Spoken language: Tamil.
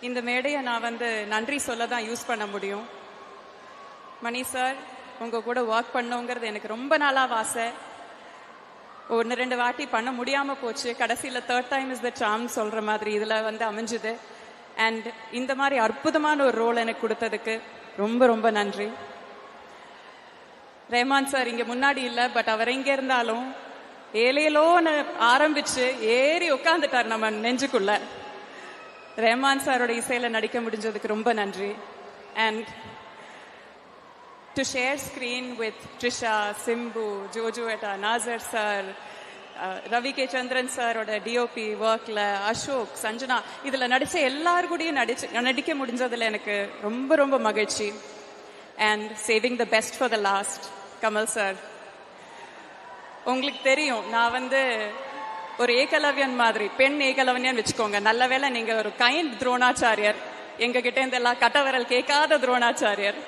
இந்த மேடையை நான் நன்றி சொல்ல தான் யூஸ் பண்ண முடியும். மணி சார், உங்க கூட ஒர்க் பண்ணுங்கிறது எனக்கு ரொம்ப நாளாக ஆசை. 1-2 வாட்டி பண்ண முடியாம போச்சு. கடைசியில் 3rd time is the charm சொல்ற மாதிரி இதுல அமைஞ்சுது. அண்ட் இந்த மாதிரி அற்புதமான ஒரு ரோல் எனக்கு கொடுத்ததுக்கு ரொம்ப ரொம்ப நன்றி. ரஹ்மான் சார் இங்க முன்னாடி இல்ல, பட் அவர் எங்க இருந்தாலும் ஏலேலோன்னு ஆரம்பிச்சு ஏறி உட்காந்துட்டார் நம்ம நெஞ்சுக்குள்ள. ரஹ்மான் சாரோட இசையில நடிக்க முடிஞ்சதுக்கு ரொம்ப நன்றி. And to share screen with Trisha, Simbu, Jojo Etta, Nazar sir, Ravi K. Chandran sir oda DOP workல அசோக், சஞ்சனா இதுல நடிச்ச எல்லாரும் கூடயும் நடிக்க முடிஞ்சதுல எனக்கு ரொம்ப ரொம்ப மகிழ்ச்சி. And saving the best for the last, Kamal sir. உங்களுக்கு தெரியும் நான் ஒரு ஏகலவ்யன் மாதிரி, பெண் ஏகலவ்யன் வச்சுக்கோங்க. நல்ல வேளை நீங்க ஒரு கைண்ட் துரோணாச்சாரியர், எங்க கிட்ட இந்த எல்லாம் கட்டவரல் கேட்காத துரோணாச்சாரியர்.